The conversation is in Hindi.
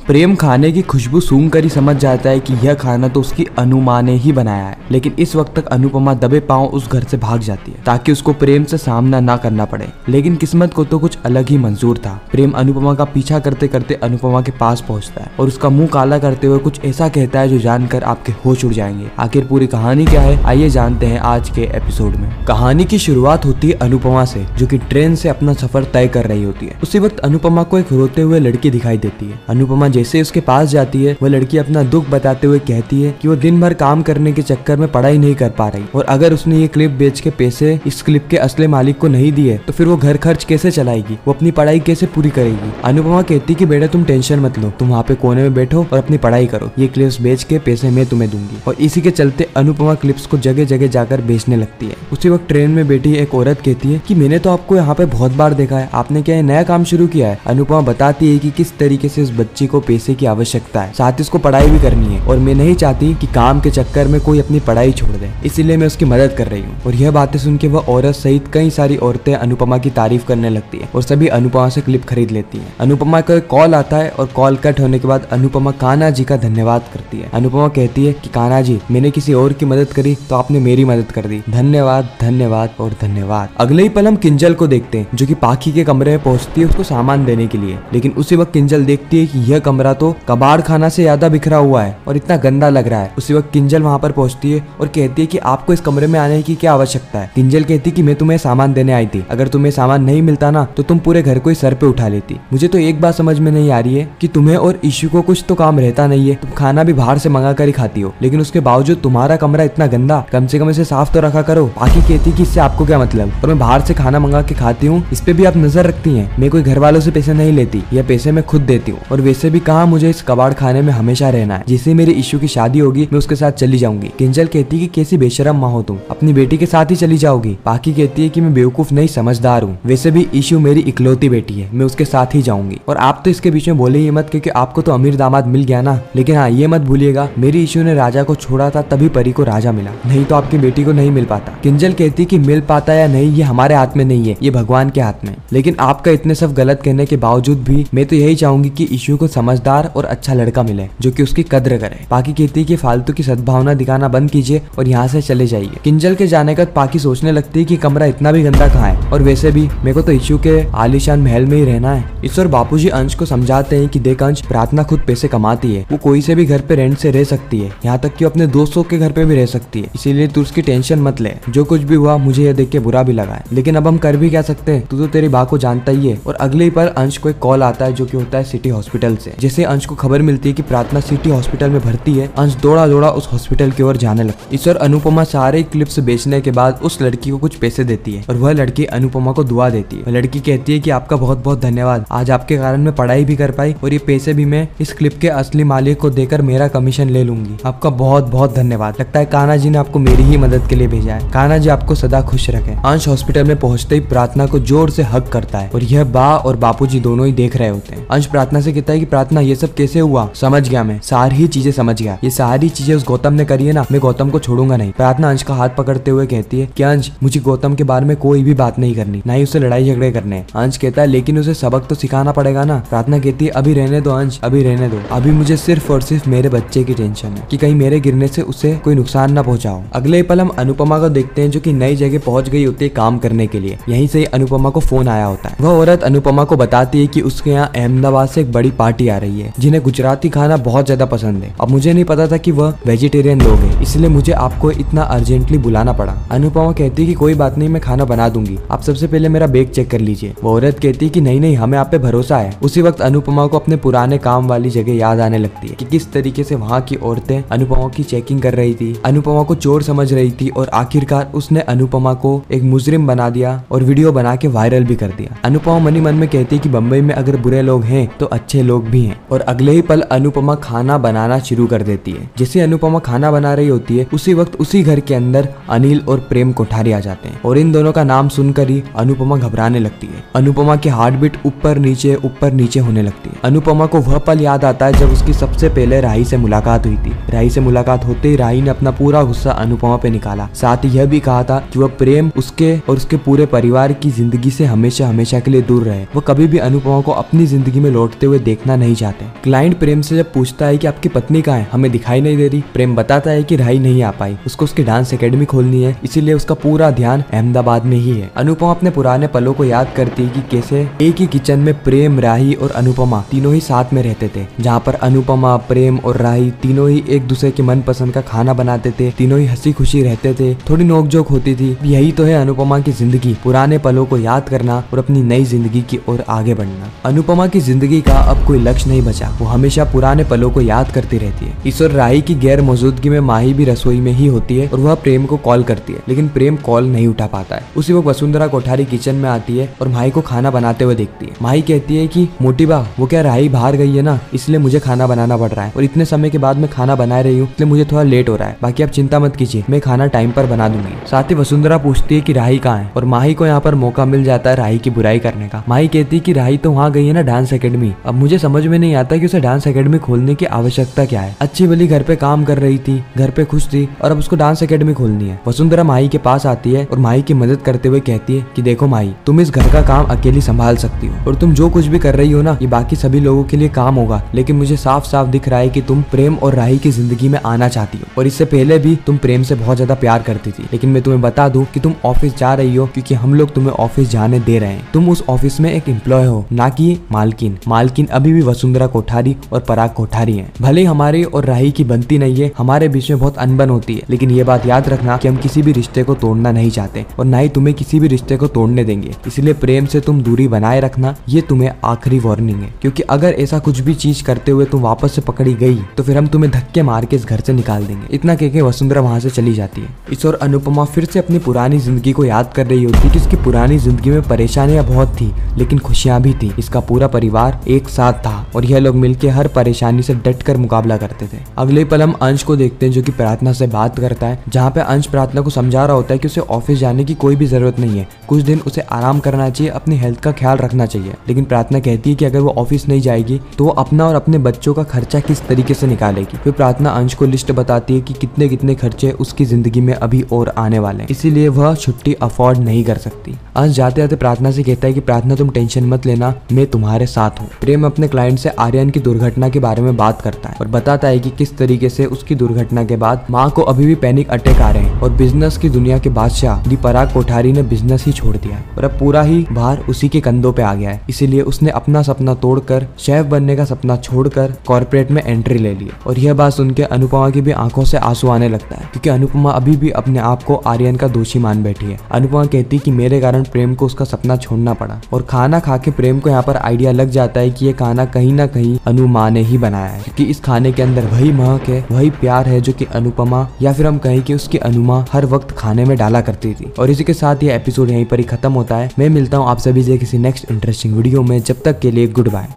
प्रेम खाने की खुशबू सूंघकर ही समझ जाता है कि यह खाना तो उसकी अनुमा ने ही बनाया है, लेकिन इस वक्त तक अनुपमा दबे पांव उस घर से भाग जाती है ताकि उसको प्रेम से सामना ना करना पड़े। लेकिन किस्मत को तो कुछ अलग ही मंजूर था। प्रेम अनुपमा का पीछा करते करते अनुपमा के पास पहुंचता है और उसका मुंह काला करते हुए कुछ ऐसा कहता है जो जानकर आपके होश उड़ जाएंगे। आखिर पूरी कहानी क्या है, आइए जानते हैं आज के एपिसोड में। कहानी की शुरुआत होती है अनुपमा से, जो कि ट्रेन से अपना सफर तय कर रही होती है। उसी वक्त अनुपमा को एक रोते हुए लड़की दिखाई देती है। अनुपमा जैसे उसके पास जाती है, वह लड़की अपना दुख बताते हुए कहती है कि वो दिन भर काम करने के चक्कर में पढ़ाई नहीं कर पा रही और अगर उसने ये क्लिप बेच के पैसे इस क्लिप के असली मालिक को नहीं दिए तो फिर वो घर खर्च कैसे चलाएगी, वो अपनी पढ़ाई कैसे पूरी करेगी। अनुपमा कहती कि बेटा तुम टेंशन मत लो, तुम वहाँ पे कोने में बैठो और अपनी पढ़ाई करो, ये क्लिप्स बेच के पैसे मैं तुम्हें दूंगी। और इसी के चलते अनुपमा क्लिप्स को जगह जगह जाकर बेचने लगती है। उसी वक्त ट्रेन में बैठी एक औरत कहती है कि मैंने तो आपको यहाँ पे बहुत बार देखा है, आपने क्या नया काम शुरू किया है। अनुपमा बताती है कि किस तरीके से इस बच्ची को पैसे की आवश्यकता है, साथ ही उसको पढ़ाई भी करनी है और मैं नहीं चाहती कि काम के चक्कर में कोई अपनी पढ़ाई छोड़ दे, इसीलिए मैं उसकी मदद कर रही हूँ। और यह बातें सुन के वह औरत सहित कई सारी औरतें अनुपमा की तारीफ करने लगती है और सभी अनुपमा से क्लिप खरीद लेती है। अनुपमा का कॉल आता है और कॉल कट होने के बाद अनुपमा कान्हा जी का धन्यवाद करती है। अनुपमा कहती है कि कान्हा जी, मैंने किसी और की मदद करी तो आपने मेरी मदद कर दी, धन्यवाद धन्यवाद और धन्यवाद। अगले ही पल हम किंजल को देखते हैं जो कि पाखी के कमरे में पहुंचती है उसको सामान देने के लिए। लेकिन उसी वक्त किंजल देखती है कि यह कमरा तो कबाड़ खाना से ज्यादा बिखरा हुआ है और इतना गंदा लग रहा है। उसी वक्त किंजल वहां पर पहुंचती है और कहती है कि आपको इस कमरे में आने की क्या आवश्यकता है। किंजल कहती कि मैं तुम्हें सामान देने आई थी, अगर तुम्हें सामान नहीं मिलता ना तो तुम पूरे घर को ही सर पे उठा लेती। मुझे तो एक बात समझ में नहीं आ रही है कि तुम्हें और ईशु को कुछ तो काम रहता नहीं है, तुम खाना भी बाहर से मंगा कर ही खाती हो, लेकिन उसके बावजूद तुम्हारा कमरा इतना गंदा, कम से कम इसे साफ तो रखा करो। पाखी कहती कि इससे आपको क्या मतलब, और मैं बाहर से खाना मंगा के खाती हूँ इस पे भी आप नजर रखती हैं। मैं कोई घर वालों से पैसे नहीं लेती, यह पैसे मैं खुद देती हूँ और वैसे भी कहा मुझे इस कबाड़ खाने में हमेशा रहना है, जिससे मेरे ईशु की शादी होगी मैं उसके साथ चली जाऊंगी। किंजल कहती कि कैसी बेशरम माँ हो तुम, अपनी बेटी के साथ ही चली जाओगी। पाखी कहती है कि मैं बेवकूफ नहीं समझदार हूँ, वैसे भी ईशु मेरी इकलौती बेटी है, मैं उसके साथ ही जाऊंगी। और आप तो इसके बीच में बोले ही मत क्योंकि आपको तो अमीर दामाद मिल गया ना, लेकिन हाँ ये मत भूलिएगा मेरी ईशु ने राजा को छोड़ा था तभी परी को राजा मिला, नहीं तो आपकी बेटी को नहीं मिल पाता। किंजल कहती कि मिल पाता या नहीं ये हमारे हाथ में नहीं है, ये भगवान के हाथ में। लेकिन आपका इतने सब गलत कहने के बावजूद भी मैं तो यही चाहूंगी कि ईशु को समझदार और अच्छा लड़का मिले जो कि उसकी कद्र करे। पाखी कहती है कि फालतू की सद्भावना दिखाना बंद कीजिए और यहाँ से चले जाइए। किंजल के जाने का पाखी सोचने लगती है कि कमरा इतना भी गंदा कहाँ है और वैसे भी मेरे को तो ईशु के आलीशान महल में ही रहना है। ईश्वर बापूजी अंश को समझाते हैं कि देख अंश, प्रार्थना खुद पैसे कमाती है, वो कोई से भी घर पे रेंट से रह सकती है, यहाँ तक कि अपने दोस्तों के घर पे भी रह सकती है, इसीलिए तू उसकी टेंशन मत ले। जो कुछ भी हुआ मुझे ये देख के बुरा भी लगा है, लेकिन अब हम कर भी क्या सकते हैं, तू तो तेरी बात को जानता ही है। और अगले ही पर अंश को एक कॉल आता है जो कि होता है सिटी हॉस्पिटल से। जैसे अंश को खबर मिलती है कि प्रार्थना सिटी हॉस्पिटल में भर्ती है, अंश दौड़ा दौड़ा उस हॉस्पिटल की ओर जाने लगता है। ईश्वर अनुपमा सारे क्लिप्स बेचने के बाद उस लड़की को कुछ पैसे देती है और वह लड़की अनुपमा को दुआ देती है। लड़की कहती है कि आपका बहुत बहुत धन्यवाद, आज आपके कारण मैं पढ़ाई भी कर पाई और ये पैसे भी मैं इस क्लिप के असली मालिक को देकर मेरा कमीशन ले लूंगी, आपका बहुत बहुत धन्यवाद। लगता है कान्हा जी ने आपको मेरी ही मदद के लिए भेजा है, कान्हा जी आपको सदा खुश रखें। अंश हॉस्पिटल में पहुंचते ही प्रार्थना को जोर से हक करता है और यह बा और बापूजी दोनों ही देख रहे होते हैं। अंश प्रार्थना से कहता है कि प्रार्थना ये सब कैसे हुआ, समझ गया, मैं सारी चीजें समझ गया, ये सारी चीजें उस गौतम ने करी है ना, मैं गौतम को छोड़ूंगा नहीं। प्रार्थना अंश का हाथ पकड़ते हुए कहती है कि अंश मुझे गौतम के बारे में कोई भी बात नहीं करनी, ना ही उससे लड़ाई झगड़े करने। अंश कहता है लेकिन उसे सबक तो सिखाना पड़ेगा ना। प्रार्थना कहती है अभी रहने दो अंश, अभी रहने दो, अभी मुझे सिर्फ और सिर्फ मेरे बच्चे की टेंशन है कि कहीं मेरे गिरने से उसे कोई नुकसान ना पहुंचाओ। अगले पल हम अनुपमा को देखते हैं जो कि नई जगह पहुंच गई होती है काम करने के लिए। यहीं से अनुपमा को फोन आया होता है। वह औरत अनुपमा को बताती है कि उसके यहाँ अहमदाबाद से एक बड़ी पार्टी आ रही है जिन्हें गुजराती खाना बहुत ज्यादा पसंद है। अब मुझे नहीं पता था कि वह वेजिटेरियन लोग हैं, इसलिए मुझे आपको इतना अर्जेंटली बुलाना पड़ा। अनुपमा कहती है कि कोई बात नहीं, मैं खाना बना दूंगी, आप सबसे पहले मेरा बैग चेक कर लीजिए। वो औरत कहती है कि नहीं नहीं, हमें आप पे भरोसा है। उसी वक्त अनुपमा को अपने पुराने काम वाली जगह याद आने लगती है कि किस तरीके से वहाँ की औरतें अनुपमा की चेकिंग कर रही थी, अनुपमा को चोर समझ रही थी और आखिरकार उसने अनुपमा को एक मुजरिम बना दिया और वीडियो बना के वायरल भी कर दिया। अनुपमा मनी मन में कहती है कि बम्बई में अगर बुरे लोग हैं तो अच्छे लोग भी हैं। और अगले ही पल अनुपमा खाना बनाना शुरू कर देती है। जैसे अनुपमा खाना बना रही होती है उसी वक्त उसी घर के अंदर अनिल और प्रेम कोठारी आ जाते हैं और इन दोनों का नाम सुनकर ही अनुपमा घबराने लगती है। अनुपमा की हार्ट बीट ऊपर नीचे होने लगती है। अनुपमा को वह पल याद आता है जब उसकी सबसे पहले राही से मुलाकात हुई थी। राही से मुलाकात होते ही राही ने अपना पूरा गुस्सा अनुपमा पे निकाला, साथ ही यह भी कहा था कि वह प्रेम उसके और उसके पूरे परिवार की जिंदगी से हमेशा हमेशा के लिए दूर रहे। वह कभी भी अनुपमा को अपनी जिंदगी में लौटते हुए देखना नहीं नहीं चाहते। क्लाइंट प्रेम से जब पूछता है कि आपकी पत्नी कहाँ है, हमें दिखाई नहीं दे रही, प्रेम बताता है कि राही नहीं आ पाई, उसको उसकी डांस एकेडमी खोलनी है, इसीलिए उसका पूरा ध्यान अहमदाबाद में ही है। अनुपमा अपने पुराने पलों को याद करती है कि कैसे एक ही किचन में प्रेम, राही और अनुपमा तीनों ही साथ में रहते थे, जहाँ पर अनुपमा, प्रेम और राही तीनों ही एक दूसरे के मनपसंद का खाना बनाते थे, तीनों ही हंसी खुशी रहते थे, थोड़ी नोकझोंक होती थी। यही तो है अनुपमा की जिंदगी, पुराने पलों को याद करना और अपनी नई जिंदगी की ओर आगे बढ़ना। अनुपमा की जिंदगी का अब कोई लक्ष्य नहीं बचा, वो हमेशा पुराने पलों को याद करती रहती है। ईश्वर राही की गैर मौजूदगी में माही भी रसोई में ही होती है और वह प्रेम को कॉल करती है, लेकिन प्रेम कॉल नहीं उठा पाता है। उसी वक्त वसुंधरा कोठारी किचन में आती है और माही को खाना बनाते हुए देखती है। माही कहती है कि मोटी बा, वो क्या राही बाहर गई है ना, इसलिए मुझे खाना बनाना पड़ रहा है और इतने समय के बाद मैं खाना बना रही हूँ, इसलिए मुझे थोड़ा लेट हो रहा है। बाकी आप चिंता मत कीजिए, मैं खाना टाइम पर बना दूंगी। साथ ही वसुंधरा पूछती है कि राही कहाँ है और माही को यहाँ पर मौका मिल जाता है राही की बुराई करने का। माही कहती है कि राही तो वहाँ गई है ना डांस एकेडमी। अब मुझे समझ में नहीं आता कि उसे डांस एकेडमी खोलने की आवश्यकता क्या है। अच्छी भली घर पे काम कर रही थी, घर पे खुश थी और अब उसको डांस एकेडमी खोलनी है। वसुंधरा माही के पास आती है और माही की मदद करते हुए कहती है कि देखो माही, तुम इस घर का काम अकेली संभाल सकती हो और तुम जो कुछ भी कर रही हो ना, ये बाकी सभी लोगों के लिए काम होगा, लेकिन मुझे साफ साफ दिख रहा है कि तुम प्रेम और राही की जिंदगी में आना चाहती हो और इससे पहले भी तुम प्रेम से बहुत ज्यादा प्यार करती थी। लेकिन मैं तुम्हें बता दूं कि तुम ऑफिस जा रही हो क्योंकि हम लोग तुम्हें ऑफिस जाने दे रहे हैं। तुम उस ऑफिस में एक एम्प्लॉय हो, ना कि मालकिन। मालकिन अभी भी वसुंधरा कोठारी और पराग कोठारी है। भले हमारी और राही की बनती नहीं है, हमारे बीच में बहुत अनबन होती है, लेकिन ये बात याद रखना कि हम किसी भी रिश्ते को तोड़ना नहीं चाहते और ना ही तुम्हें किसी भी रिश्ते को तोड़ने देंगे। इसलिए प्रेम से तुम दूरी बनाए रखना, ये तुम्हें आखिरी वार्निंग है, क्योंकि अगर ऐसा कुछ भी चीज करते हुए तुम वापस से पकड़ी गई तो फिर हम तुम्हें धक्के मार के इस घर से निकाल देंगे। इतना कह के वसुंधरा वहां से चली जाती है। इस और अनुपमा फिर से अपनी पुरानी जिंदगी को याद कर रही होती कि उसकी पुरानी जिंदगी में परेशानियां बहुत थी, लेकिन खुशियां भी थी। इसका पूरा परिवार एक साथ था और यह लोग मिलकर हर परेशानी से डटकर मुकाबला करते थे। अगले पल हम अंश को देखते हैं जो कि प्रार्थना से बात करता है, जहाँ पे अंश प्रार्थना को समझा रहा होता है कि उसे ऑफिस जाने की कोई भी जरूरत नहीं है, कुछ दिन उसे आराम करना चाहिए, अपनी हेल्थ का ख्याल रखना चाहिए। लेकिन प्रार्थना कहती है कि अगर वो ऑफिस नहीं जाएगी तो वो अपना और अपने बच्चों का खर्चा किस तरीके से निकालेगी। फिर प्रार्थना अंश को लिस्ट बताती है कि कितने कितने खर्चे उसकी जिंदगी में अभी और आने वाले हैं, इसीलिए वह छुट्टी अफोर्ड नहीं कर सकती। अंश जाते जाते प्रार्थना से कहता है कि प्रार्थना तुम टेंशन मत लेना, मैं तुम्हारे साथ हूँ। प्रेम अपने क्लाइंट से आर्यन की दुर्घटना के बारे में बात करता है और बताता है कि किस तरीके से उसकी दुर्घटना के बाद माँ को अभी भी पैनिक अटैक आ रहे हैं और बिजनेस की दुनिया के बादशाह दी पराग कोठारी ने बिजनेस ही छोड़ दिया है और अब पूरा ही भार उसी के कंधों पे आ गया है। इसीलिए उसने अपना सपना तोड़कर शेफ बनने का सपना छोड़कर कॉर्पोरेट में एंट्री ले ली। और यह बात सुनकर अनुपमा की भी आंखों से आंसू आने लगता है, क्योंकि अनुपमा अभी भी अपने आप को आर्यन का दोषी मान बैठी है। अनुपमा कहती कि मेरे कारण प्रेम को उसका सपना छोड़ना पड़ा। और खाना खा के प्रेम को यहाँ पर आइडिया लग जाता है कि ये खाना कहीं ना कहीं अनुमा ने ही बनाया है, क्योंकि इस खाने के अंदर वही महक है, वही प्यार है जो कि अनुपमा या फिर हम कहें कि उसकी अनुमा हर वक्त खाने में डाला करती थी। और इसी के साथ ये एपिसोड यहीं पर ही खत्म होता है। मैं मिलता हूँ आप सभी से किसी नेक्स्ट इंटरेस्टिंग वीडियो में, जब तक के लिए गुड बाय।